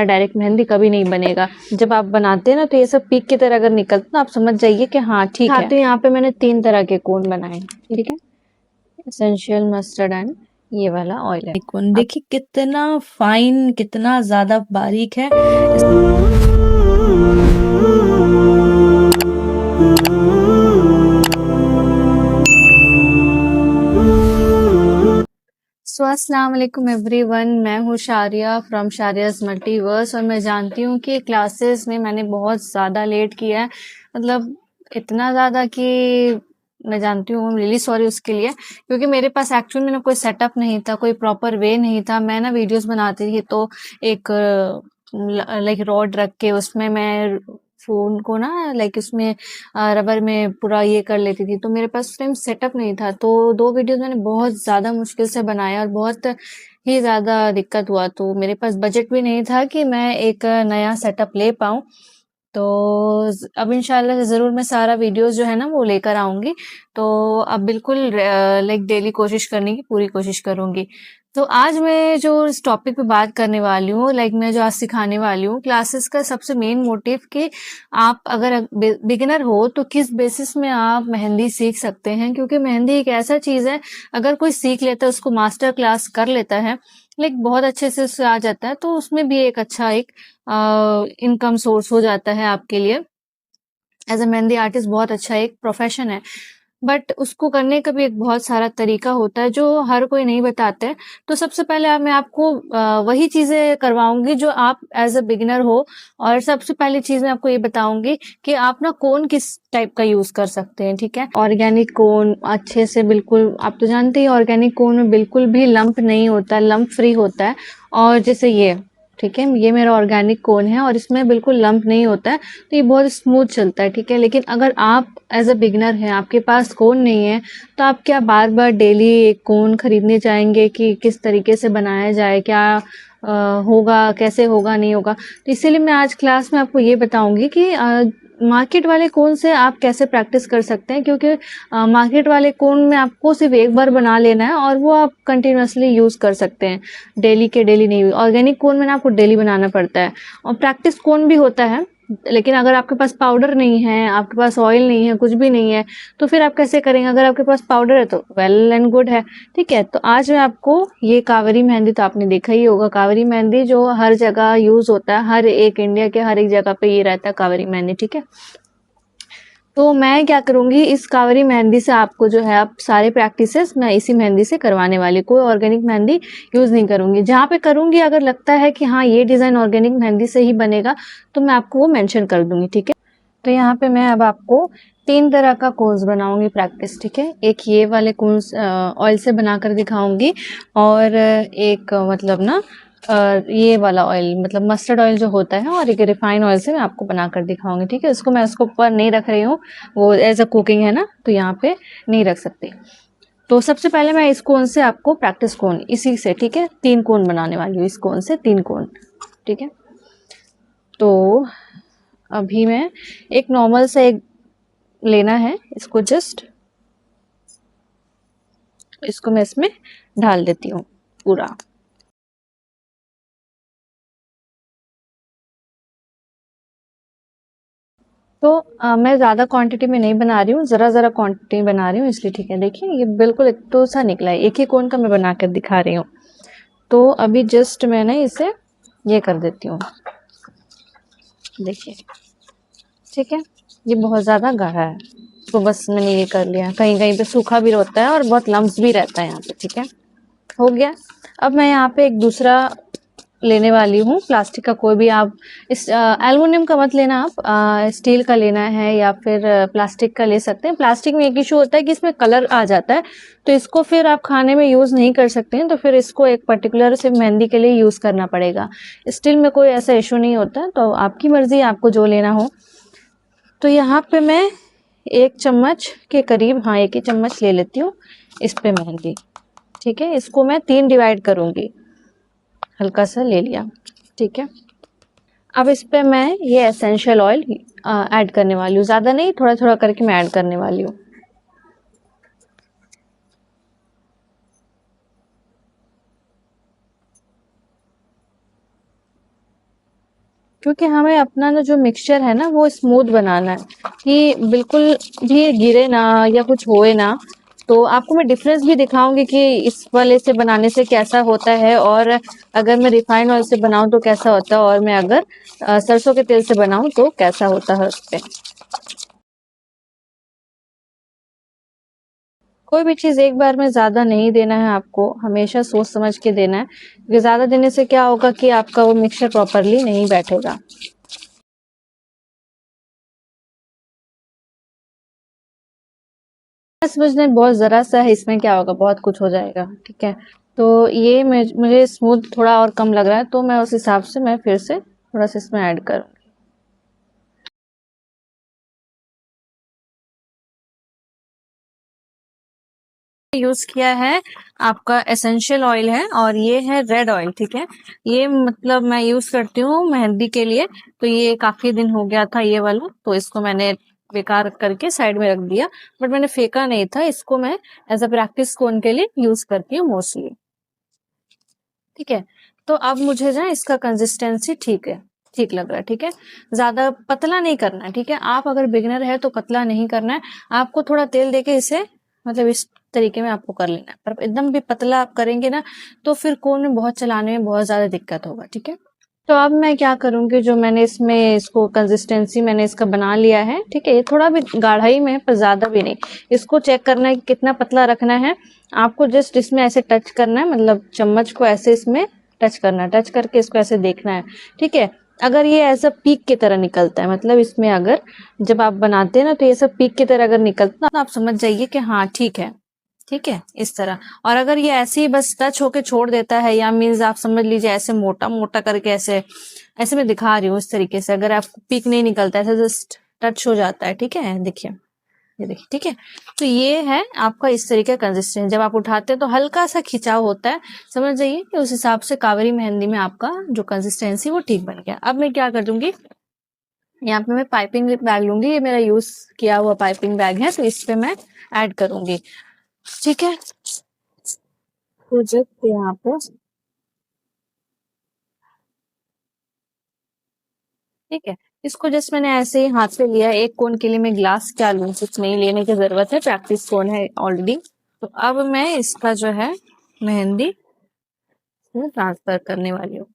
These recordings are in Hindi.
डायरेक्ट मेहंदी कभी नहीं बनेगा। जब आप बनाते हैं ना तो ये सब पीक की तरह अगर निकलता ना, आप समझ जाइए कि हाँ ठीक है। तो यहाँ पे मैंने 3 तरह के कोन बनाए, ठीक है। एसेंशियल, मस्टर्ड एंड ये वाला ऑयल है। कोन देखिए कितना फाइन, कितना ज्यादा बारीक है। सो अस्सलाम वालेकुम एवरीवन, मैं हूँ शारिया फ्रॉम शारियाज मल्टीवर्स। और मैं जानती हूँ कि क्लासेस में मैंने बहुत ज़्यादा लेट किया है, मतलब इतना ज़्यादा कि मैं जानती हूँ, रियली सॉरी उसके लिए। क्योंकि मेरे पास एक्चुअल में ना कोई सेटअप नहीं था, कोई प्रॉपर वे नहीं था। मैं ना वीडियोस बनाती थी तो एक लाइक रॉड रख के उसमें मैं फ़ोन को ना लाइक उसमें रबर में पूरा ये कर लेती थी। तो मेरे पास उस टाइम सेटअप नहीं था, तो 2 वीडियोस मैंने बहुत ज़्यादा मुश्किल से बनाया और बहुत ही ज़्यादा दिक्कत हुआ। तो मेरे पास बजट भी नहीं था कि मैं एक नया सेटअप ले पाऊँ। तो अब इंशाल्लाह से ज़रूर मैं सारा वीडियोस जो है ना वो लेकर आऊँगी। तो अब बिल्कुल लाइक डेली कोशिश करने की पूरी कोशिश करूँगी। तो आज मैं जो इस टॉपिक पे बात करने वाली हूँ, लाइक मैं जो आज सिखाने वाली हूँ क्लासेस का सबसे मेन मोटिव कि आप अगर बिगिनर हो तो किस बेसिस में आप मेहंदी सीख सकते हैं। क्योंकि मेहंदी एक ऐसा चीज़ है, अगर कोई सीख लेता है, उसको मास्टर क्लास कर लेता है, लाइक बहुत अच्छे से उससे आ जाता है, तो उसमें भी एक अच्छा एक इनकम सोर्स हो जाता है आपके लिए। एज अ मेहंदी आर्टिस्ट बहुत अच्छा एक प्रोफेशन है, बट उसको करने का भी एक बहुत सारा तरीका होता है जो हर कोई नहीं बताता है। तो सबसे पहले मैं आपको वही चीज़ें करवाऊँगी जो आप एज अ बिगिनर हो। और सबसे पहली चीज़ मैं आपको ये बताऊँगी कि आप ना कोन किस टाइप का यूज़ कर सकते हैं, ठीक है। ऑर्गेनिक कोन अच्छे से, बिल्कुल आप तो जानते ही ऑर्गेनिक कोन में बिल्कुल भी लंप नहीं होता, लंप फ्री होता है। और जैसे ये, ठीक है, ये मेरा ऑर्गेनिक कोन है और इसमें बिल्कुल लंप नहीं होता है, तो ये बहुत स्मूथ चलता है, ठीक है। लेकिन अगर आप एज अ बिगिनर हैं, आपके पास कोन नहीं है, तो आप क्या बार बार डेली एक कोन खरीदने जाएंगे कि किस तरीके से बनाया जाए, क्या होगा, कैसे होगा, नहीं होगा। तो इसीलिए मैं आज क्लास में आपको ये बताऊंगी कि मार्केट वाले कोन से आप कैसे प्रैक्टिस कर सकते हैं। क्योंकि मार्केट वाले कोन में आपको सिर्फ एक बार बना लेना है और वो आप कंटिन्यूअसली यूज़ कर सकते हैं, डेली के डेली नहीं। ऑर्गेनिक कोन में ना आपको डेली बनाना पड़ता है। और प्रैक्टिस कोन भी होता है, लेकिन अगर आपके पास पाउडर नहीं है, आपके पास ऑयल नहीं है, कुछ भी नहीं है, तो फिर आप कैसे करेंगे। अगर आपके पास पाउडर है तो वेल एंड गुड है, ठीक है। तो आज मैं आपको ये कावेरी मेहंदी, तो आपने देखा ही होगा कावेरी मेहंदी जो हर जगह यूज होता है, हर एक इंडिया के हर एक जगह पे ये रहता है कावेरी मेहंदी, ठीक है। तो मैं क्या करूंगी, इस कावेरी मेहंदी से आपको जो है, आप सारे प्रैक्टिसेस मैं इसी मेहंदी से करवाने वाली, कोई ऑर्गेनिक मेहंदी यूज नहीं करूंगी। जहाँ पे करूंगी अगर लगता है कि हाँ ये डिजाइन ऑर्गेनिक मेहंदी से ही बनेगा, तो मैं आपको वो मेंशन कर दूंगी, ठीक है। तो यहाँ पे मैं अब आपको 3 तरह का कोन्स बनाऊंगी प्रैक्टिस, ठीक है। एक ये वाले कोन्स ऑयल से बनाकर दिखाऊंगी, और एक मतलब ना ये वाला ऑयल मतलब मस्टर्ड ऑयल जो होता है, और एक रिफाइन ऑयल से मैं आपको बनाकर दिखाऊंगी, ठीक है। इसको मैं उसको ऊपर नहीं रख रही हूँ, वो एज अ कुकिंग है ना, तो यहाँ पे नहीं रख सकती। तो सबसे पहले मैं इस कोन से आपको प्रैक्टिस कोन इसी से, ठीक है, 3 कोन बनाने वाली हूँ, इस कोन से 3 कोन, ठीक है। तो अभी मैं एक नॉर्मल सा एक लेना है, इसको जस्ट इसको मैं इसमें ढाल देती हूँ पूरा। तो मैं ज़्यादा क्वांटिटी में नहीं बना रही हूँ, ज़रा ज़रा क्वांटिटी बना रही हूँ इसलिए, ठीक है। देखिए ये बिल्कुल एक तो सा निकला है, एक ही कोन का मैं बना कर दिखा रही हूँ। तो अभी जस्ट मैंने इसे ये कर देती हूँ, देखिए, ठीक है। ये बहुत ज़्यादा गाढ़ा है, तो बस मैंने ये कर लिया। कहीं कहीं पे सूखा भी होता है और बहुत लम्स भी रहता है यहाँ पे, ठीक है। हो गया। अब मैं यहाँ पे एक दूसरा लेने वाली हूँ, प्लास्टिक का कोई भी, आप इस एल्युमिनियम का मत लेना, आप स्टील का लेना है या फिर प्लास्टिक का ले सकते हैं। प्लास्टिक में एक इशू होता है कि इसमें कलर आ जाता है, तो इसको फिर आप खाने में यूज़ नहीं कर सकते हैं, तो फिर इसको एक पर्टिकुलर सिर्फ मेहंदी के लिए यूज़ करना पड़ेगा। स्टील में कोई ऐसा इशू नहीं होता, तो आपकी मर्जी, आपको जो लेना हो। तो यहाँ पे मैं 1 चम्मच के करीब, हाँ 1 ही चम्मच ले लेती हूँ इस पे मेहंदी, ठीक है। इसको मैं 3 डिवाइड करूंगी, हल्का सा ले लिया, ठीक है। अब इस पे मैं ये एसेंशियल ऑयल ऐड करने वाली हूँ, ज़्यादा नहीं, थोड़ा थोड़ा करके मैं ऐड करने वाली हूँ। क्योंकि हमें अपना ना जो मिक्सचर है ना वो स्मूथ बनाना है कि बिल्कुल भी गिरे ना या कुछ होए ना। तो आपको मैं डिफरेंस भी दिखाऊंगी कि इस वाले से बनाने से कैसा होता है, और अगर मैं रिफाइंड ऑयल से बनाऊं तो कैसा होता है, और मैं अगर सरसों के तेल से बनाऊं तो कैसा होता है उस पे। कोई भी चीज़ एक बार में ज़्यादा नहीं देना है आपको, हमेशा सोच समझ के देना है, क्योंकि ज़्यादा देने से क्या होगा कि आपका वो मिक्सचर प्रॉपरली नहीं बैठेगा। समझना बहुत ज़रा सा है, इसमें क्या होगा, बहुत कुछ हो जाएगा, ठीक है। तो ये मुझे स्मूथ थोड़ा और कम लग रहा है, तो मैं उस हिसाब से मैं फिर से थोड़ा सा इसमें ऐड करूँगी। यूज किया है आपका एसेंशियल ऑयल है, और ये है रेड ऑयल, ठीक है। ये मतलब मैं यूज करती हूँ मेहंदी के लिए। तो ये काफी दिन हो गया था ये वाला, तो इसको मैंने बेकार करके साइड में रख दिया, बट मैंने फेंका नहीं था इसको। मैं एज अ प्रैक्टिस कोन के लिए यूज करती हूँ मोस्टली, ठीक है। तो अब मुझे ना इसका कंसिस्टेंसी ठीक है, ठीक लग रहा है, ठीक है। ज्यादा पतला नहीं करना है, ठीक है। आप अगर बिगनर है तो पतला नहीं करना है, आपको थोड़ा तेल देके इसे मतलब इस तरीके में आपको कर लेना है। पर एकदम भी पतला आप करेंगे ना तो फिर कोन में बहुत चलाने में बहुत ज्यादा दिक्कत होगा, ठीक है। तो अब मैं क्या करूंगी, जो मैंने इसमें इसको कंसिस्टेंसी मैंने इसका बना लिया है, ठीक है। ये थोड़ा भी गाढ़ा ही में है पर ज्यादा भी नहीं। इसको चेक करना है कि कितना पतला रखना है। आपको जस्ट इसमें ऐसे टच करना है, मतलब चम्मच को ऐसे इसमें टच करना है, टच करके इसको ऐसे देखना है, ठीक है। अगर ये ऐसा पीक की तरह निकलता है, मतलब इसमें अगर जब आप बनाते हैं ना तो ये सब पीक की तरह अगर निकलता है तो आप समझ जाइए कि हाँ ठीक है, ठीक है, इस तरह। और अगर ये ऐसे ही बस टच होके छोड़ देता है, या मीन्स आप समझ लीजिए ऐसे मोटा मोटा करके ऐसे ऐसे मैं दिखा रही हूँ इस तरीके से, अगर आपको पीक नहीं निकलता, ऐसे जस्ट टच हो जाता है, ठीक है, देखिए, ये देखिए, ठीक है। तो ये है आपका इस तरीके का कंसिस्टेंस। जब आप उठाते हैं तो हल्का सा खिंचाव होता है, समझ जाइए कि उस हिसाब से कावेरी मेहंदी में आपका जो कंसिस्टेंसी वो ठीक बन गया। अब मैं क्या कर दूंगी, यहाँ पे मैं पाइपिंग बैग लूंगी, ये मेरा यूज किया हुआ पाइपिंग बैग है, तो इस पे मैं ऐड करूंगी, ठीक है। तो जब यहाँ पे, ठीक है, इसको जस्ट मैंने ऐसे ही हाथ से लिया। एक कोन के लिए मैं ग्लास क्या लूं, कुछ नहीं लेने की जरूरत है, प्रैक्टिस कोन है ऑलरेडी। तो अब मैं इसका जो है मेहंदी ट्रांसफर करने वाली हूँ।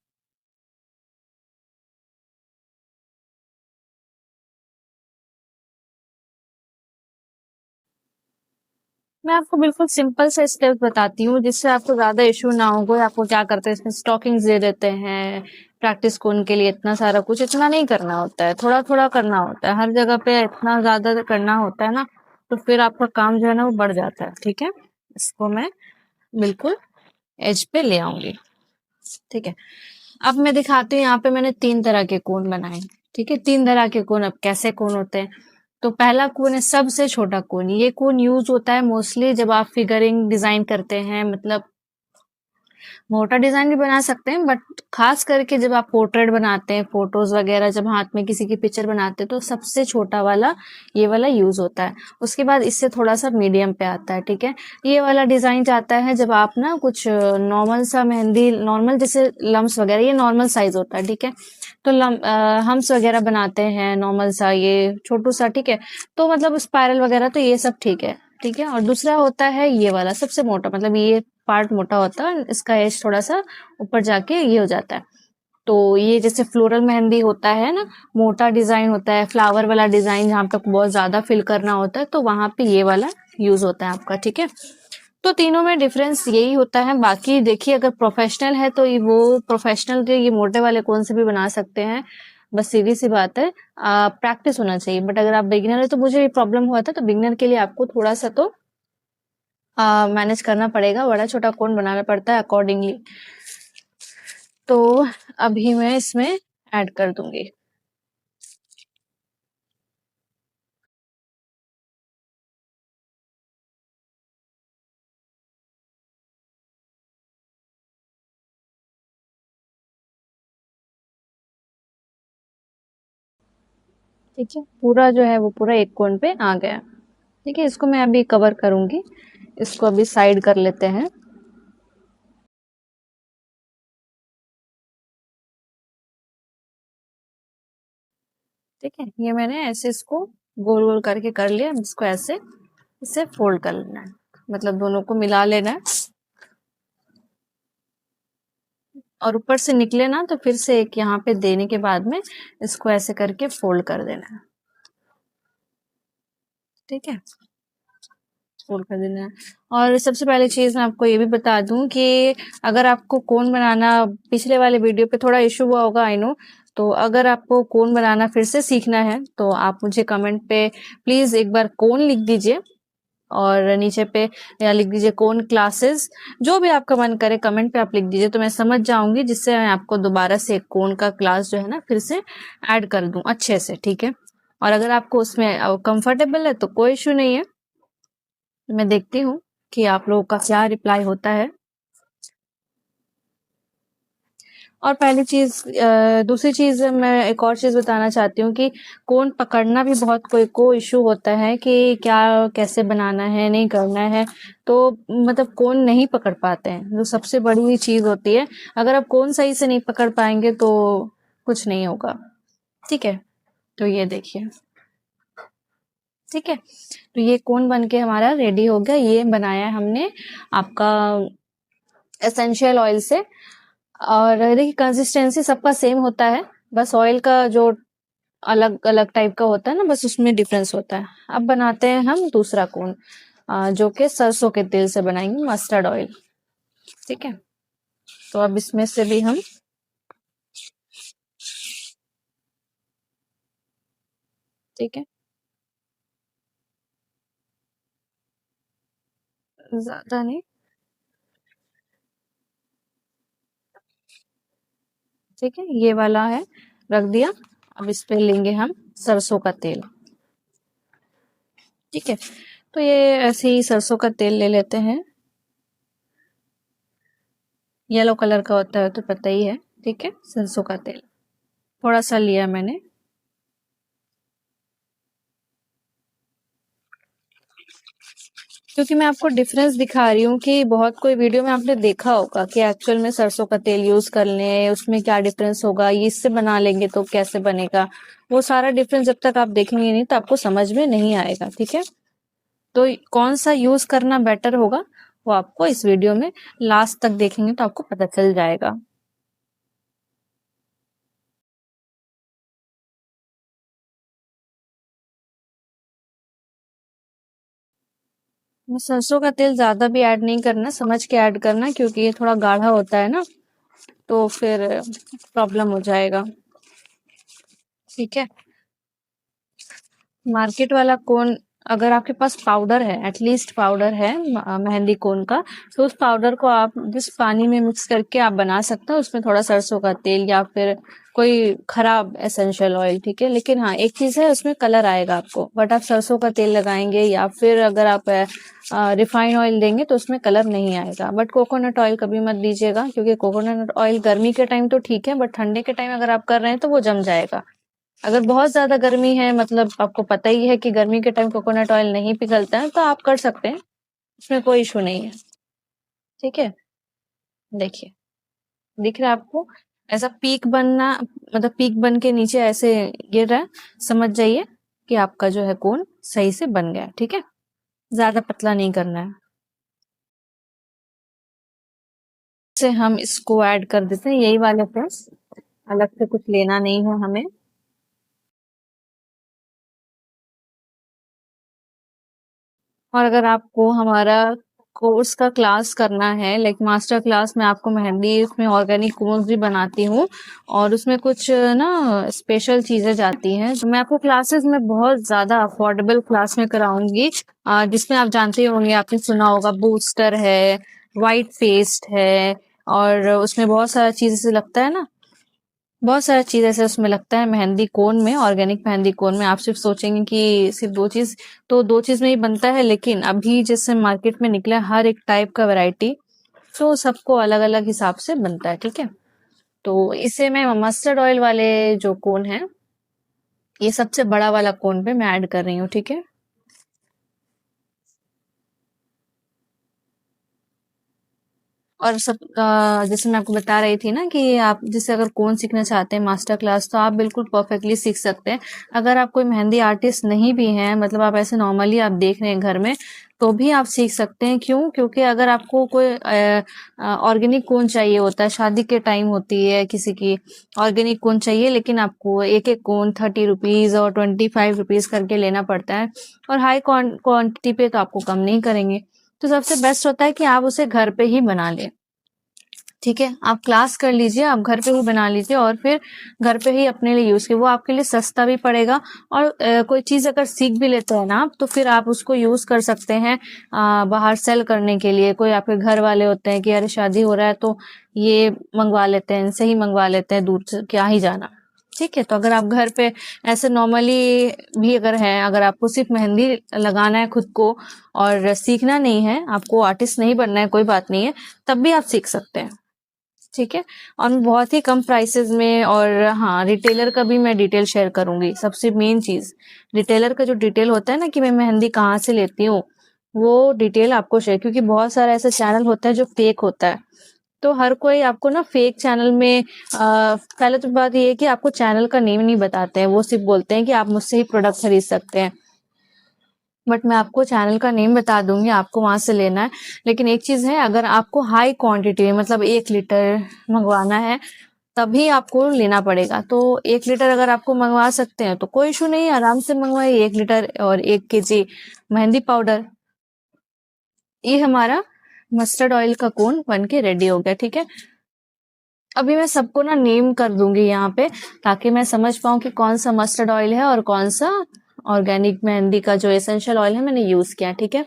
मैं आपको बिल्कुल सिंपल से स्टेप बताती हूँ जिससे आपको ज्यादा इशू ना हो। आपको क्या करते हैं, इसमें स्टॉकिंग्स दे देते हैं प्रैक्टिस कोन के लिए, इतना सारा कुछ इतना नहीं करना होता है, थोड़ा थोड़ा करना होता है। हर जगह पे इतना ज्यादा करना होता है ना, तो फिर आपका काम जो है ना वो बढ़ जाता है, ठीक है। इसको मैं बिल्कुल एज पे ले आऊंगी, ठीक है। अब मैं दिखाती हूँ, यहाँ पे मैंने 3 तरह के कोन बनाए, ठीक है। 3 तरह के कोन। अब कैसे कोन होते हैं, तो पहला कोन है सबसे छोटा कोन। ये कोन यूज होता है मोस्टली जब आप फिगरिंग डिजाइन करते हैं, मतलब मोटा डिजाइन भी बना सकते हैं, बट खास करके जब आप पोर्ट्रेट बनाते हैं, फोटोज वगैरह जब हाथ में किसी की पिक्चर बनाते हैं, तो सबसे छोटा वाला ये वाला यूज होता है। उसके बाद इससे थोड़ा सा मीडियम पे आता है, ठीक है। ये वाला डिजाइन जाता है जब आप ना कुछ नॉर्मल सा मेहंदी, नॉर्मल जैसे लम्स वगैरह, ये नॉर्मल साइज होता है, ठीक है। तो हम्स वगैरह बनाते हैं नॉर्मल सा, ये छोटू सा, ठीक है। तो मतलब स्पाइरल वगैरह तो ये सब ठीक है, ठीक है। और दूसरा होता है ये वाला सबसे मोटा, मतलब ये पार्ट मोटा होता है, इसका एज थोड़ा सा ऊपर जाके ये हो जाता है। तो ये जैसे फ्लोरल मेहंदी होता है ना, मोटा डिजाइन होता है, फ्लावर वाला डिजाइन जहाँ पे बहुत ज्यादा फिल करना होता है, तो वहां पे ये वाला यूज होता है आपका, ठीक है। तो तीनों में डिफरेंस यही होता है। बाकी देखिए, अगर प्रोफेशनल है तो ये वो प्रोफेशनल ये मोटे वाले कौन से भी बना सकते हैं, बस सीधी सी बात है, प्रैक्टिस होना चाहिए। बट अगर आप बिगिनर है, तो मुझे ये प्रॉब्लम हुआ था, तो बिगिनर के लिए आपको थोड़ा सा तो मैनेज करना पड़ेगा, बड़ा छोटा कोन बनाना पड़ता है अकॉर्डिंगली। तो अभी मैं इसमें ऐड कर दूंगी। ठीक है, पूरा जो है वो पूरा एक कोन पे आ गया, ठीक है। इसको मैं अभी कवर करूंगी, इसको अभी साइड कर लेते हैं। ठीक है, ये मैंने ऐसे इसको गोल गोल करके कर लिया। इसको ऐसे इसे फोल्ड कर लेना है, मतलब दोनों को मिला लेना है, और ऊपर से निकले ना तो फिर से एक यहाँ पे देने के बाद में इसको ऐसे करके फोल्ड कर देना है। ठीक है, फोल्ड कर देना है। और सबसे पहली चीज मैं आपको ये भी बता दूं कि अगर आपको कोन बनाना, पिछले वाले वीडियो पे थोड़ा इशू हुआ होगा आई नो, तो अगर आपको कोन बनाना फिर से सीखना है तो आप मुझे कमेंट पे प्लीज एक बार कोन लिख दीजिए, और नीचे पे या लिख दीजिए कोन क्लासेस, जो भी आपका मन करे कमेंट पे आप लिख दीजिए, तो मैं समझ जाऊंगी, जिससे मैं आपको दोबारा से कोन का क्लास जो है ना फिर से ऐड कर दूं अच्छे से। ठीक है, और अगर आपको उसमें कंफर्टेबल है तो कोई इशू नहीं है। मैं देखती हूँ कि आप लोगों का क्या रिप्लाई होता है। और पहली चीज, दूसरी चीज मैं एक और चीज बताना चाहती हूँ कि कोन पकड़ना भी बहुत कोई को इशू होता है कि क्या कैसे बनाना है, नहीं करना है, तो मतलब कोन नहीं पकड़ पाते हैं, जो सबसे बड़ी चीज होती है। अगर आप कोन सही से नहीं पकड़ पाएंगे तो कुछ नहीं होगा। ठीक है, तो ये देखिए। ठीक है, तो ये कोन बन के हमारा रेडी हो गया। ये बनाया है हमने आपका एसेंशियल ऑयल से। और देखिए कंसिस्टेंसी सबका सेम होता है, बस ऑयल का जो अलग अलग टाइप का होता है ना, बस उसमें डिफरेंस होता है। अब बनाते हैं हम दूसरा कोन, जो कि सरसों के तेल से बनाएंगे, मस्टर्ड ऑयल। ठीक है, तो अब इसमें से भी हम ठीक है, ज्यादा नहीं। ठीक है, ये वाला है, रख दिया। अब इस पे लेंगे हम सरसों का तेल। ठीक है, तो ये ऐसे ही सरसों का तेल ले लेते हैं। येलो कलर का होता है तो पता ही है। ठीक है, सरसों का तेल थोड़ा सा लिया मैंने। क्योंकि मैं आपको डिफरेंस दिखा रही हूँ कि बहुत कोई वीडियो में आपने देखा होगा कि एक्चुअल में सरसों का तेल यूज कर लें, उसमें क्या डिफरेंस होगा, ये इससे बना लेंगे तो कैसे बनेगा, वो सारा डिफरेंस जब तक आप देखेंगे नहीं तो आपको समझ में नहीं आएगा। ठीक है, तो कौन सा यूज करना बेटर होगा वो आपको इस वीडियो में लास्ट तक देखेंगे तो आपको पता चल जाएगा। सरसों का तेल ज्यादा भी ऐड नहीं करना, समझ के ऐड करना, क्योंकि ये थोड़ा गाढ़ा होता है ना, तो फिर प्रॉब्लम हो जाएगा। ठीक है, मार्केट वाला कोन, अगर आपके पास पाउडर है, एटलीस्ट पाउडर है मेहंदी कोन का, तो उस पाउडर को आप जिस पानी में मिक्स करके आप बना सकते हो, उसमें थोड़ा सरसों का तेल या फिर कोई खराब एसेंशियल ऑयल। ठीक है, लेकिन हाँ एक चीज है, उसमें कलर आएगा आपको, बट आप सरसों का तेल लगाएंगे या फिर अगर आप रिफाइन ऑयल देंगे तो उसमें कलर नहीं आएगा। बट कोकोनट ऑयल कभी मत दीजिएगा, क्योंकि कोकोनट ऑयल गर्मी के टाइम तो ठीक है, बट ठंडे के टाइम अगर आप कर रहे हैं तो वो जम जाएगा। अगर बहुत ज्यादा गर्मी है, मतलब आपको पता ही है कि गर्मी के टाइम कोकोनट ऑयल नहीं पिघलता है, तो आप कर सकते हैं, उसमें कोई इशू नहीं है। ठीक है, देखिए, दिख रहा है आपको ऐसा पीक बनना, मतलब पीक बन के नीचे ऐसे गिर रहा है, समझ जाइए कि आपका जो है कोन सही से बन गया। ठीक है, ज्यादा पतला नहीं करना है। से हम इसको ऐड कर देते हैं, यही वाले फ्रेंड्स, अलग से कुछ लेना नहीं है हमें। और अगर आपको हमारा कोर्स का क्लास करना है, लाइक मास्टर क्लास में, आपको मेहंदी उसमें ऑर्गेनिक कोन्स भी बनाती हूँ, और उसमें कुछ ना स्पेशल चीजें जाती हैं, तो मैं आपको क्लासेस में बहुत ज्यादा अफोर्डेबल क्लास में कराऊंगी, जिसमें आप जानते होंगे, आपने सुना होगा बूस्टर है, वाइट पेस्ट है, और उसमें बहुत सारा चीज से लगता है ना, बहुत सारा चीज ऐसे उसमें लगता है मेहंदी कोन में, ऑर्गेनिक मेहंदी कोन में। आप सिर्फ सोचेंगे कि सिर्फ दो चीज, तो दो चीज में ही बनता है, लेकिन अभी जैसे मार्केट में निकला है हर एक टाइप का वैरायटी, तो सबको अलग अलग हिसाब से बनता है। ठीक है, तो इसे मैं मस्टर्ड ऑयल वाले जो कोन है, ये सबसे बड़ा वाला कोन पे मैं ऐड कर रही हूँ। ठीक है, और सब जैसे मैं आपको बता रही थी ना कि आप जैसे अगर कोन सीखना चाहते हैं मास्टर क्लास, तो आप बिल्कुल परफेक्टली सीख सकते हैं। अगर आप कोई मेहंदी आर्टिस्ट नहीं भी हैं, मतलब आप ऐसे नॉर्मली आप देख रहे हैं घर में, तो भी आप सीख सकते हैं। क्यों? क्योंकि अगर आपको कोई ऑर्गेनिक कोन चाहिए होता है, शादी के टाइम होती है किसी की ऑर्गेनिक कोन चाहिए, लेकिन आपको एक एक कोन 30 रुपीज और 25 रुपीज करके लेना पड़ता है, और हाई क्वांटिटी पे तो आपको कम नहीं करेंगे। तो सबसे बेस्ट होता है कि आप उसे घर पे ही बना लें। ठीक है, आप क्लास कर लीजिए, आप घर पे ही बना लीजिए और फिर घर पे ही अपने लिए यूज कीजिए। वो आपके लिए सस्ता भी पड़ेगा, और कोई चीज अगर सीख भी लेते हैं ना आप, तो फिर आप उसको यूज कर सकते हैं बाहर सेल करने के लिए। कोई आपके घर वाले होते हैं कि अरे शादी हो रहा है तो ये मंगवा लेते हैं, इनसे ही मंगवा लेते हैं, दूर से क्या ही जाना। ठीक है, तो अगर आप घर पे ऐसे नॉर्मली भी अगर है, अगर आपको सिर्फ मेहंदी लगाना है खुद को और सीखना नहीं है, आपको आर्टिस्ट नहीं बनना है, कोई बात नहीं है, तब भी आप सीख सकते हैं। ठीक है, और बहुत ही कम प्राइसेस में। और हाँ, रिटेलर का भी मैं डिटेल शेयर करूंगी। सबसे मेन चीज, रिटेलर का जो डिटेल होता है ना कि मैं मेहंदी कहाँ से लेती हूँ, वो डिटेल आपको शेयर, क्योंकि बहुत सारा ऐसा चैनल होता है जो फेक होता है। तो हर कोई आपको ना फेक चैनल में पहले तो बात ये है कि आपको चैनल का नेम नहीं बताते हैं, वो सिर्फ बोलते हैं कि आप मुझसे ही प्रोडक्ट खरीद सकते हैं। बट मैं आपको चैनल का नेम बता दूंगी, आपको वहां से लेना है। लेकिन एक चीज है, अगर आपको हाई क्वांटिटी में मतलब 1 लीटर मंगवाना है, तभी आपको लेना पड़ेगा। तो 1 लीटर अगर आपको मंगवा सकते हैं तो कोई इशू नहीं है, आराम से मंगवाइए 1 लीटर और 1 kg मेहंदी पाउडर। ये हमारा मस्टर्ड ऑयल का कोन बन के रेडी हो गया। ठीक है, अभी मैं सबको ना नेम कर दूंगी यहाँ पे, ताकि मैं समझ पाऊँ कि कौन सा मस्टर्ड ऑयल है और कौन सा ऑर्गेनिक मेहंदी का जो एसेंशियल ऑयल है मैंने यूज किया। ठीक है,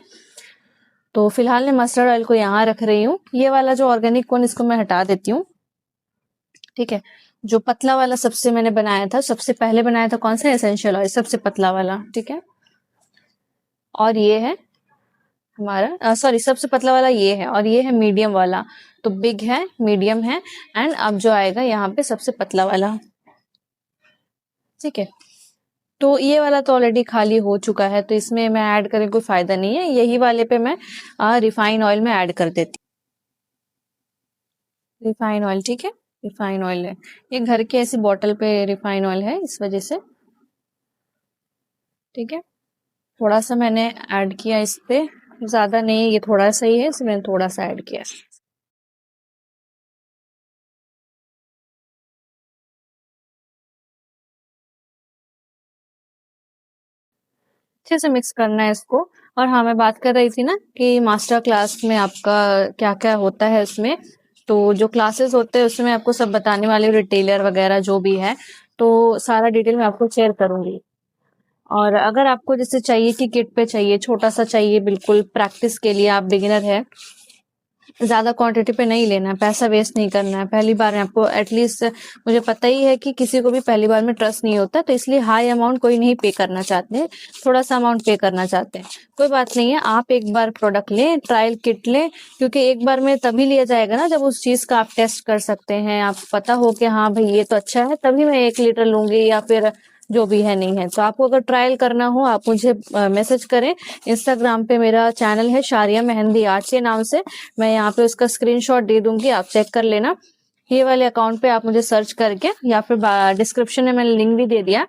तो फिलहाल मैं मस्टर्ड ऑयल को यहाँ रख रही हूँ। ये वाला जो ऑर्गेनिक कोन, इसको मैं हटा देती हूँ। ठीक है, जो पतला वाला सबसे मैंने बनाया था, सबसे पहले बनाया था कौन सा, एसेंशियल ऑयल, सबसे पतला वाला। ठीक है, और ये है हमारा सॉरी, सबसे पतला वाला ये है, और ये है मीडियम वाला। तो बिग है, मीडियम है, एंड अब जो आएगा यहाँ पे सबसे पतला वाला। ठीक है, तो ये वाला तो ऑलरेडी खाली हो चुका है, तो इसमें मैं ऐड करने कोई फायदा नहीं है। यही वाले पे मैं रिफाइन ऑयल में ऐड कर देती हूँ। रिफाइन ऑयल, ठीक है, रिफाइन ऑयल है, ये घर के ऐसी बॉटल पे रिफाइन ऑयल है, इस वजह से। ठीक है, थोड़ा सा मैंने ऐड किया इस पे, ज्यादा नहीं, ये थोड़ा सा ही है, इसमें मैंने थोड़ा सा ऐड किया। अच्छे से मिक्स करना है इसको। और हाँ, मैं बात कर रही थी ना कि मास्टर क्लास में आपका क्या क्या होता है उसमें। तो जो क्लासेस होते हैं उसमें आपको सब बताने वाले, रिटेलर वगैरह जो भी है, तो सारा डिटेल मैं आपको शेयर करूंगी। और अगर आपको जैसे चाहिए कि किट पे चाहिए, छोटा सा चाहिए, बिल्कुल प्रैक्टिस के लिए, आप बिगिनर है, ज्यादा क्वांटिटी पे नहीं लेना है, पैसा वेस्ट नहीं करना है, पहली बार में आपको एटलीस्ट, मुझे पता ही है कि किसी को भी पहली बार में ट्रस्ट नहीं होता, तो इसलिए हाई अमाउंट कोई नहीं पे करना चाहते, थोड़ा सा अमाउंट पे करना चाहते हैं। कोई बात नहीं है, आप एक बार प्रोडक्ट लें, ट्रायल किट लें, क्योंकि एक बार में तभी लिया जाएगा ना जब उस चीज का आप टेस्ट कर सकते हैं, आप पता हो कि हाँ भाई ये तो अच्छा है, तभी मैं 1 लीटर लूंगी, या फिर जो भी है नहीं है। तो आपको अगर ट्रायल करना हो, आप मुझे मैसेज करें। इंस्टाग्राम पे मेरा चैनल है शारिया मेहंदी आर्ट के नाम से, मैं यहाँ पे उसका स्क्रीनशॉट दे दूंगी, आप चेक कर लेना। ये वाले अकाउंट पे आप मुझे सर्च करके, या फिर डिस्क्रिप्शन में मैंने लिंक भी दे दिया,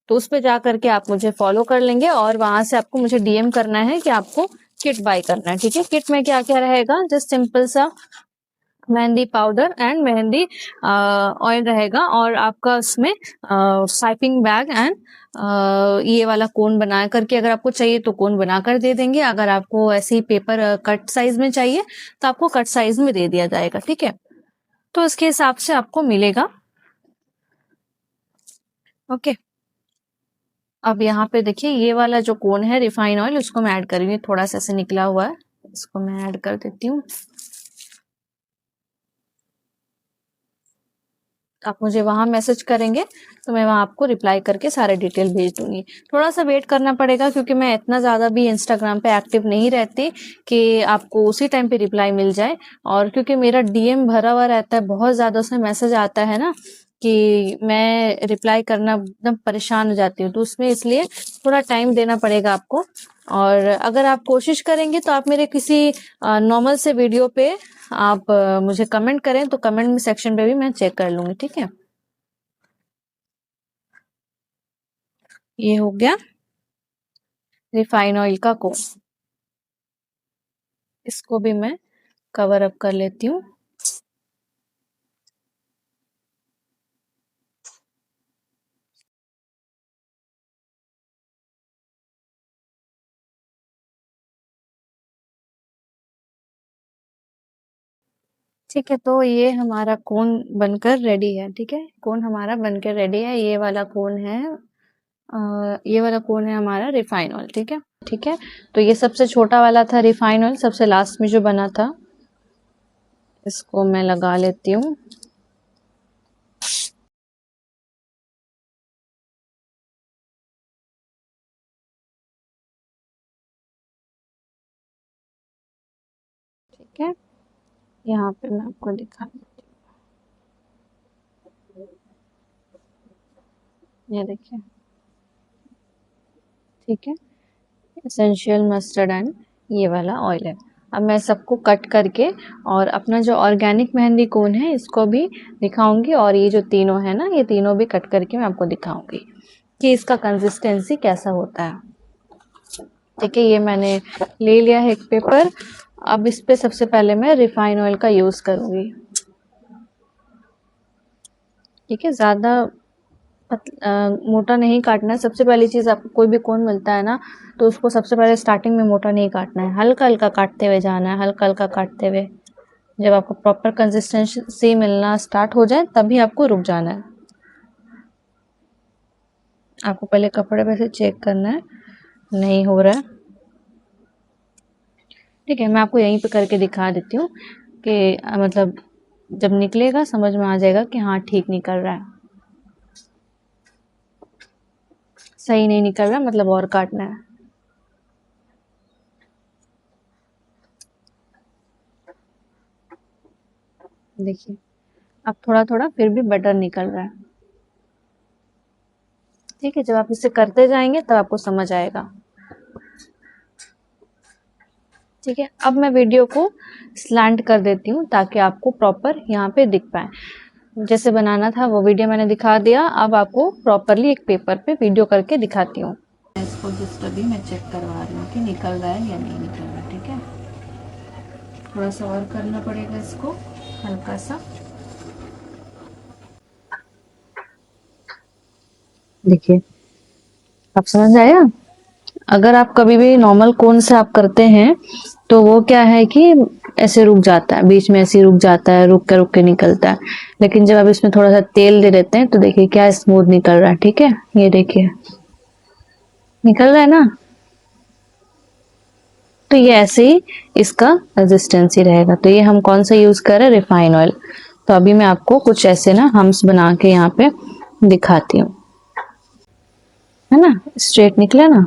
तो उस पे जा करके आप मुझे फॉलो कर लेंगे, और वहां से आपको मुझे डीएम करना है कि आपको किट बाय करना है। ठीक है, किट में क्या क्या रहेगा, जस्ट सिंपल सा mehndi powder and mehndi oil रहेगा, और आपका उसमें पाइपिंग बैग एंड ये वाला कोन बना करके, अगर आपको चाहिए तो कोन बनाकर दे देंगे, अगर आपको ऐसे ही पेपर कट साइज में चाहिए तो आपको कट साइज में दे दिया जाएगा। ठीक है, तो इसके हिसाब से आपको मिलेगा। ओके, अब यहाँ पे देखिए, ये वाला जो कोन है रिफाइन ऑयल, उसको मैं ऐड करूंगी, थोड़ा सा ऐसे निकला हुआ है, इसको मैं ऐड कर देती हूँ। आप मुझे वहां मैसेज करेंगे तो मैं वहां आपको रिप्लाई करके सारे डिटेल भेज दूंगी। थोड़ा सा वेट करना पड़ेगा, क्योंकि मैं इतना ज्यादा भी इंस्टाग्राम पे एक्टिव नहीं रहती कि आपको उसी टाइम पे रिप्लाई मिल जाए, और क्योंकि मेरा डीएम भरा हुआ रहता है, बहुत ज्यादा उसमें मैसेज आता है ना, कि मैं रिप्लाई करना एकदम परेशान हो जाती हूँ, तो उसमें इसलिए थोड़ा टाइम देना पड़ेगा आपको। और अगर आप कोशिश करेंगे तो आप मेरे किसी नॉर्मल से वीडियो पे आप मुझे कमेंट करें, तो कमेंट में सेक्शन पे भी मैं चेक कर लूंगी, ठीक है। ये हो गया रिफाइन ऑयल का कोर्स, इसको भी मैं कवर अप कर लेती हूँ। ठीक है, तो ये हमारा कोन बनकर रेडी है, ठीक है। कोन हमारा बनकर रेडी है, ये वाला कोन है, ये वाला कोन है हमारा रिफाइन ऑयल, ठीक है। ठीक है, तो ये सबसे छोटा वाला था रिफाइन ऑयल, सबसे लास्ट में जो बना था, इसको मैं लगा लेती हूँ। ठीक है, यहाँ पे मैं आपको दिखा देती हूँ, ये देखिए, ठीक है। एसेंशियल मस्टर्ड एंड ये वाला ऑयल है। अब मैं सबको कट करके और अपना जो ऑर्गेनिक मेहंदी कोन है इसको भी दिखाऊंगी, और ये जो तीनों है ना, ये तीनों भी कट करके मैं आपको दिखाऊंगी कि इसका कंसिस्टेंसी कैसा होता है। ठीक है, ये मैंने ले लिया है एक पेपर। अब इस पे सबसे पहले मैं रिफाइन ऑयल का यूज करूंगी। ठीक है, ज्यादा मोटा नहीं काटना है। सबसे पहली चीज, आपको कोई भी कोन मिलता है ना, तो उसको सबसे पहले स्टार्टिंग में मोटा नहीं काटना है, हल्का हल्का काटते हुए जाना है, हल्का हल्का काटते हुए। जब आपको प्रॉपर कंसिस्टेंसी मिलना स्टार्ट हो जाए तभी आपको रुक जाना है। आपको पहले कपड़े पे से चेक करना है, नहीं हो रहा है। ठीक है, मैं आपको यहीं पे करके दिखा देती हूँ कि मतलब जब निकलेगा समझ में आ जाएगा कि हाँ ठीक निकल रहा है। सही नहीं निकल रहा मतलब और काटना है। देखिए, अब थोड़ा थोड़ा फिर भी बेटर निकल रहा है। ठीक है, जब आप इसे करते जाएंगे तब आपको समझ आएगा। ठीक है, अब मैं वीडियो को स्लैंट कर देती हूँ ताकि आपको प्रॉपर यहाँ पे दिख पाए। जैसे बनाना था वो वीडियो मैंने दिखा दिया, अब आपको प्रॉपरली एक पेपर पे वीडियो करके दिखाती हूँ। इसको जस्ट अभी मैं चेक करवा रही हूँ कि निकल रहा है या नहीं निकल रहा। ठीक है, थोड़ा सा और करना पड़ेगा इसको, हल्का सा। देखिए, आप समझ आया। अगर आप कभी भी नॉर्मल कोन से आप करते हैं तो वो क्या है कि ऐसे रुक जाता है, बीच में ऐसे रुक जाता है, रुक के निकलता है। लेकिन जब आप इसमें थोड़ा सा तेल दे देते हैं तो देखिए क्या स्मूथ निकल रहा है। ठीक है, ये देखिए निकल रहा है ना। तो ये ऐसे ही इसका कंसिस्टेंसी रहेगा। तो ये हम कौन सा यूज कर रहे हैं, रिफाइन ऑयल। तो अभी मैं आपको कुछ ऐसे ना हम्स बना के यहाँ पे दिखाती हूँ, है ना, स्ट्रेट निकला ना।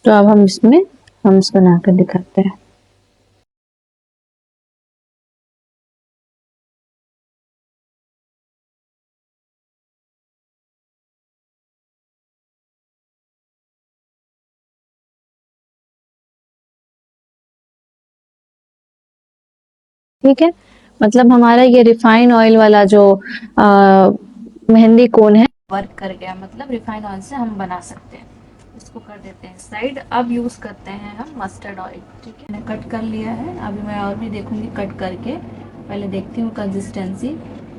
तो अब हम इसमें हम्स बनाकर दिखाते हैं। ठीक है, मतलब हमारा ये रिफाइन ऑयल वाला जो मेहंदी कोन है वर्क कर गया, मतलब रिफाइन ऑयल से हम बना सकते हैं। इसको कर देते हैं साइड। अब यूज करते हैं हम मस्टर्ड ऑयल। ठीक है, मैंने कट कर लिया है। अभी मैं और भी देखूंगी कट करके, पहले देखती हूँ कंसिस्टेंसी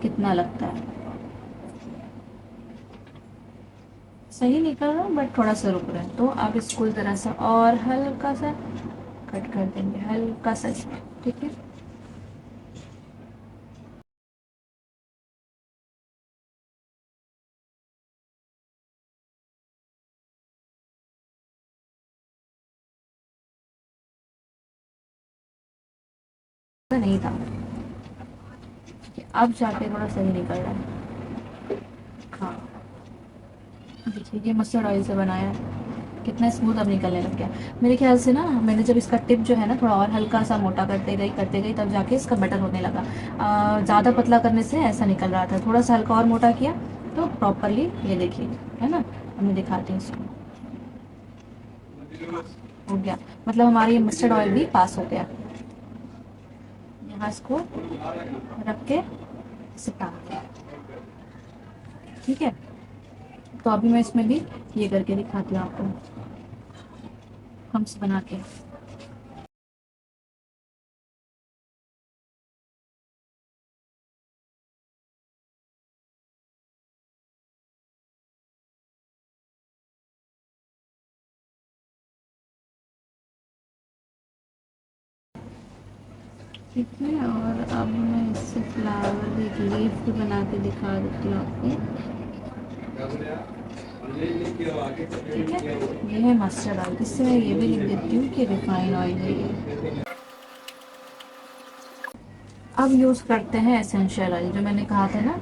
कितना लगता है। सही निकल रहा है बट थोड़ा सा रुक रहा है, तो अब इसको जरा सा और हल्का सा कट कर देंगे, हल्का सा। ठीक है, नहीं था, अब जाके थोड़ा सही निकल रहा है। हाँ, देखिए ये मस्टर्ड ऑयल से बनाया है। कितना स्मूथ अब निकलने लग गया। मेरे ख्याल से ना मैंने जब इसका टिप जो है ना थोड़ा और हल्का सा मोटा करते गई तब जाके इसका बेटर होने लगा। ज़्यादा पतला करने से ऐसा निकल रहा था, थोड़ा सा हल्का और मोटा किया तो प्रॉपरली ये देखिए, है ना। अब मैं दिखाती हूँ इसको, हो गया। मतलब हमारा ये मस्टर्ड ऑयल भी पास हो गया। यहाँ इसको रख के सिटा दिया, ठीक है। तो अभी मैं इसमें भी ये करके दिखाती हूँ आपको, हम्स बना के। ठीक है, और अब मैं इससे फ्लावर एक लीफ भी बना के दिखा देती हूँ आपको। ठीक है, ये है मस्टर्ड ऑयल। इससे मैं ये भी लिख देती हूँ कि रिफाइन ऑयल है ये। अब यूज़ करते हैं एसेंशियल ऑयल, जो मैंने कहा था ना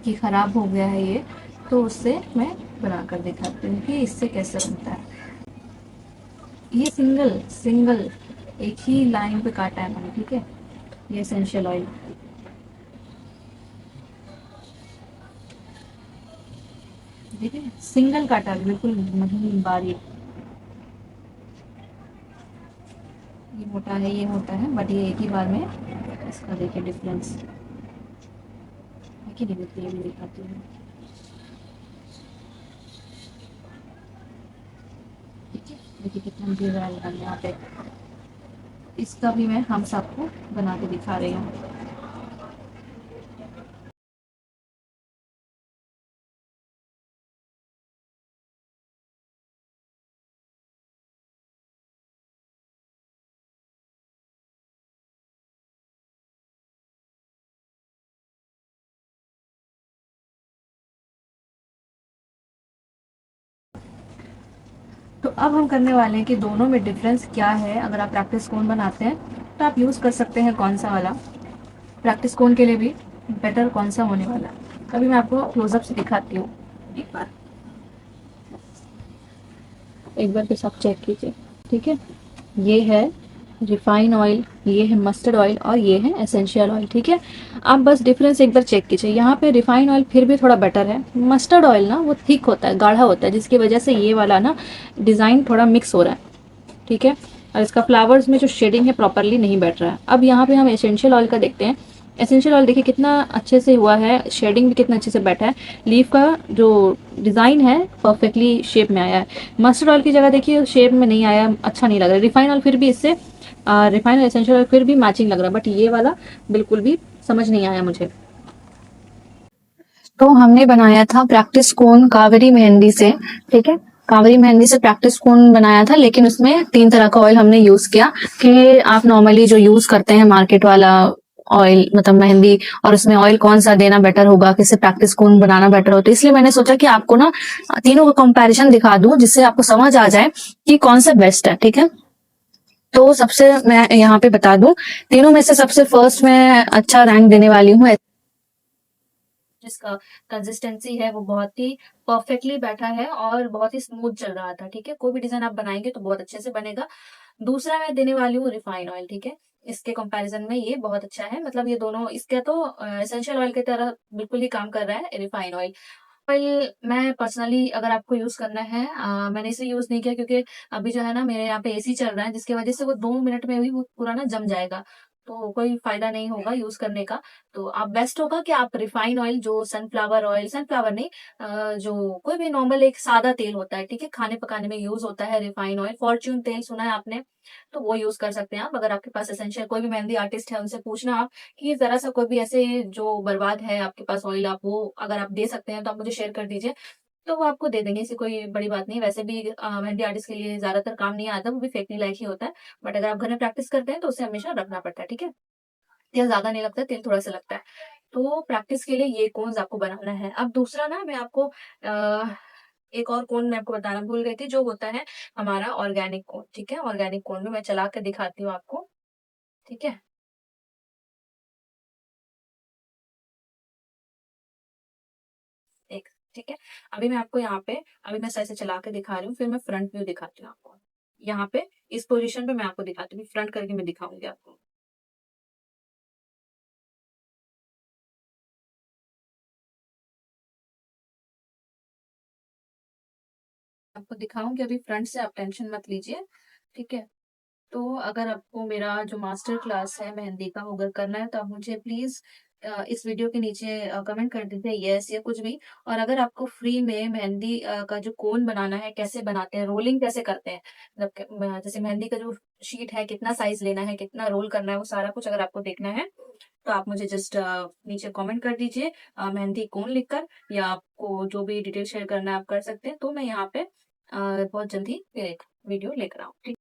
कि ख़राब हो गया है ये, तो उससे मैं बना कर दिखाती हूँ कि इससे कैसे बनता है। ये सिंगल सिंगल एक ही लाइन पे काटा है मैंने, ठीक है। ये एसेंशियल ऑयल, ठीक है, सिंगल काटा है, बिल्कुल महीन बारीक। ये मोटा है, ये मोटा है, बट ये एक ही बार में इसका देखिए डिफरेंस। एक ही दिखती है, मैं दिखाती हूँ, ठीक है। देखिए कितना डिजाइन है यहाँ पे। इसका भी मैं हम सबको बना के दिखा रही हूँ। तो अब हम करने वाले हैं कि दोनों में डिफरेंस क्या है। अगर आप प्रैक्टिस कोन बनाते हैं तो आप यूज़ कर सकते हैं कौन सा वाला, प्रैक्टिस कोन के लिए भी बेटर कौन सा होने वाला है। अभी मैं आपको क्लोजअप से दिखाती हूँ, एक बार फिर आप चेक कीजिए, ठीक है। ये है रिफाइन ऑयल, ये है मस्टर्ड ऑयल और ये है एसेंशियल ऑयल, ठीक है। आप बस डिफरेंस एक बार चेक कीजिए। यहाँ पे रिफाइन ऑयल फिर भी थोड़ा बेटर है, मस्टर्ड ऑयल ना वो थिक होता है, गाढ़ा होता है, जिसकी वजह से ये वाला ना डिज़ाइन थोड़ा मिक्स हो रहा है, ठीक है। और इसका फ्लावर्स में जो शेडिंग है प्रॉपरली नहीं बैठ रहा है। अब यहाँ पे हम एसेंशियल ऑयल का देखते हैं। एसेंशियल ऑयल देखिए कितना अच्छे से हुआ है, शेडिंग भी कितना अच्छे से बैठा है, लीफ का जो डिज़ाइन है परफेक्टली शेप में आया है। मस्टर्ड ऑयल की जगह देखिए शेप में नहीं आया, अच्छा नहीं लग रहा है। रिफाइन ऑयल फिर भी इससे रिफाइन और एसेंशियल ऑयल फिर भी मैचिंग लग रहा है, बट ये वाला बिल्कुल भी समझ नहीं आया मुझे। तो हमने बनाया था प्रैक्टिस कोन कावेरी मेहंदी से, ठीक है। कावेरी मेहंदी से प्रैक्टिस कोन बनाया था, लेकिन उसमें 3 तरह का ऑयल हमने यूज किया कि आप नॉर्मली जो यूज करते हैं मार्केट वाला ऑयल, मतलब मेहंदी, और उसमें ऑयल कौन सा देना बेटर होगा, किससे प्रैक्टिस कोन बनाना बेटर होता है। इसलिए मैंने सोचा कि आपको ना तीनों का कंपैरिजन दिखा दूं, जिससे आपको समझ आ जाए कि कौन सा बेस्ट है, ठीक है। तो सबसे मैं यहाँ पे बता दूं, तीनों में से सबसे फर्स्ट मैं अच्छा रैंक देने वाली हूँ, जिसका कंसिस्टेंसी है वो बहुत ही परफेक्टली बैठा है और बहुत ही स्मूथ चल रहा था, ठीक है। कोई भी डिजाइन आप बनाएंगे तो बहुत अच्छे से बनेगा। दूसरा मैं देने वाली हूँ रिफाइन ऑयल, ठीक है। इसके कंपैरिजन में ये बहुत अच्छा है, मतलब ये दोनों, इसका तो एसेंशियल ऑयल की तरह बिल्कुल ही काम कर रहा है रिफाइन ऑयल। ऑयल मैं पर्सनली, अगर आपको यूज करना है, मैंने इसे यूज नहीं किया क्योंकि अभी जो है ना मेरे यहाँ पे एसी चल रहा है, जिसकी वजह से वो 2 मिनट में भी वो पूरा ना जम जाएगा, तो कोई फायदा नहीं होगा यूज करने का। तो आप बेस्ट होगा कि आप रिफाइन ऑयल, जो सनफ्लावर ऑयल, सनफ्लावर नहीं, जो कोई भी नॉर्मल एक सादा तेल होता है, ठीक है, खाने पकाने में यूज होता है रिफाइन ऑयल, फॉर्च्यून तेल सुना है आपने, तो वो यूज कर सकते हैं आप। अगर आपके पास एसेंशियल कोई भी मेहंदी आर्टिस्ट है उनसे पूछना आप कि जरा सा कोई भी ऐसे जो बर्बाद है आपके पास ऑयल, आप वो अगर आप दे सकते हैं तो आप मुझे शेयर कर दीजिए, तो वो आपको दे देंगे। ऐसी कोई बड़ी बात नहीं। वैसे भी मेहंदी आर्टिस्ट के लिए ज्यादातर काम नहीं आता, वो भी फेंकने लायक ही होता है। बट अगर आप घर में प्रैक्टिस करते हैं तो उसे हमेशा रखना पड़ता है, ठीक है। तेल ज्यादा नहीं लगता, तेल थोड़ा सा लगता है। तो प्रैक्टिस के लिए ये कोन्स आपको बनाना है। अब दूसरा ना मैं आपको एक और कोन मैं आपको बताना भूल गई थी, जो होता है हमारा ऑर्गेनिक कोन, ठीक है। ऑर्गेनिक कोन में मैं चला कर दिखाती हूँ आपको, ठीक है। एक ठीक है। अभी मैं आपको यहाँ पे, अभी मैं ऐसे चला के दिखा रही हूँ, फिर मैं फ्रंट व्यू दिखाती हूँ आपको। यहाँ पे इस पोजीशन पे मैं आपको दिखाती हूँ, फ्रंट करके मैं दिखाऊंगी आपको। आपको दिखाऊंगी अभी फ्रंट से, आप टेंशन मत लीजिए, ठीक है। तो अगर आपको मेरा जो मास्टर क्लास है मेहंदी का वो अगर करना है तो आप मुझे प्लीज इस वीडियो के नीचे कमेंट कर दीजिए यस या कुछ भी। और अगर आपको फ्री में मेहंदी का जो कोन बनाना है, कैसे बनाते हैं, रोलिंग कैसे करते हैं, मतलब जैसे मेहंदी का जो शीट है, कितना साइज लेना है, कितना रोल करना है, वो सारा कुछ अगर आपको देखना है तो आप मुझे जस्ट नीचे कमेंट कर दीजिए मेहंदी कोन लिखकर, या आपको जो भी डिटेल शेयर करना है आप कर सकते हैं। तो मैं यहाँ पे बहुत जल्दी फिर एक वीडियो लेकर आऊँ, ठीक।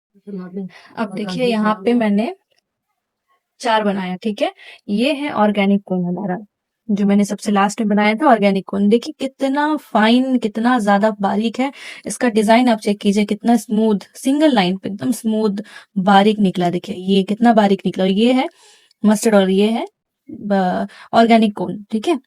अब देखिए यहाँ पे मैंने 4 बनाया, ठीक है। ये है ऑर्गेनिक कोन हमारा, जो मैंने सबसे लास्ट में बनाया था ऑर्गेनिक कोन। देखिए कितना फाइन, कितना ज्यादा बारीक है। इसका डिजाइन आप चेक कीजिए, कितना स्मूथ, सिंगल लाइन पे एकदम स्मूथ बारीक निकला। देखिए ये कितना बारीक निकला। ये है मस्टर्ड और ये है ऑर्गेनिक कोन, ठीक है।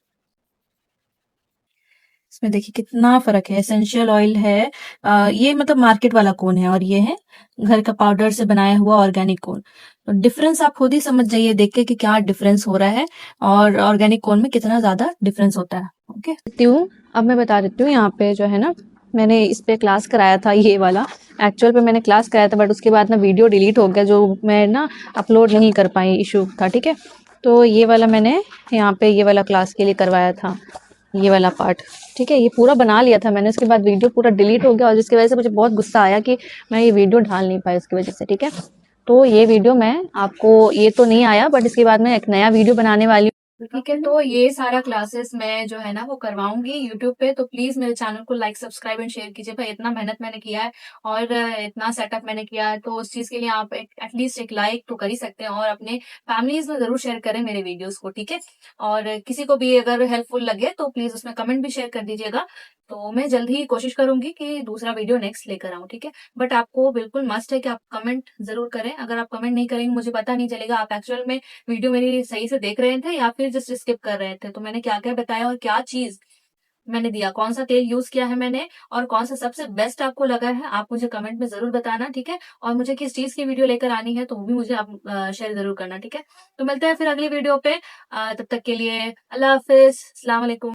इसमें देखिए कितना फर्क है। एसेंशियल ऑयल है, ये मतलब मार्केट वाला कोन है, और ये है घर का पाउडर से बनाया हुआ ऑर्गेनिक कोन। तो डिफरेंस आप खुद ही समझ जाइए देख के कि क्या डिफरेंस हो रहा है, और ऑर्गेनिक कोन में कितना ज्यादा डिफरेंस होता है। ओके, देती हूँ। अब मैं बता देती हूँ, यहाँ पे जो है ना, मैंने इस पे क्लास कराया था, ये वाला एक्चुअल पे मैंने क्लास कराया था, बट उसके बाद ना वीडियो डिलीट हो गया, जो मैं ना अपलोड नहीं कर पाई, इशू था, ठीक है। तो ये वाला मैंने यहाँ पे ये वाला क्लास के लिए करवाया था, ये वाला पार्ट, ठीक है। ये पूरा बना लिया था मैंने, उसके बाद वीडियो पूरा डिलीट हो गया, और जिसकी वजह से मुझे बहुत गुस्सा आया कि मैं ये वीडियो डाल नहीं पाई उसकी वजह से, ठीक है। तो ये वीडियो मैं आपको, ये तो नहीं आया, बट इसके बाद मैं एक नया वीडियो बनाने वाली हूँ, ठीक है। तो ये सारा क्लासेस मैं जो है ना वो करवाऊंगी यूट्यूब पे, तो प्लीज मेरे चैनल को लाइक, सब्सक्राइब एंड शेयर कीजिए। भाई इतना मेहनत मैंने किया है और इतना सेटअप मैंने किया है, तो उस चीज के लिए आप एटलीस्ट एक लाइक तो कर ही सकते हैं, और अपने फैमिलीज में जरूर शेयर करें मेरे वीडियोस को, ठीक है। और किसी को भी अगर हेल्पफुल लगे तो प्लीज उसमें कमेंट भी शेयर कर दीजिएगा। तो मैं जल्द ही कोशिश करूंगी कि दूसरा वीडियो नेक्स्ट लेकर आऊँ, ठीक है। बट आपको बिल्कुल मस्ट है कि आप कमेंट जरूर करें। अगर आप कमेंट नहीं करेंगे मुझे पता नहीं चलेगा आप एक्चुअल में वीडियो मेरी सही से देख रहे थे या फिर जस्ट स्किप कर रहे थे। तो मैंने क्या क्या बताया और क्या चीज मैंने दिया, कौन सा तेल यूज किया है मैंने, और कौन सा सबसे बेस्ट आपको लगा है, आप मुझे कमेंट में जरूर बताना, ठीक है। और मुझे किस चीज की वीडियो लेकर आनी है तो वो भी मुझे आप शेयर जरूर करना, ठीक है। तो मिलते हैं फिर अगली वीडियो पे। तब तक के लिए अल्लाह हाफिज, अस्सलाम वालेकुम।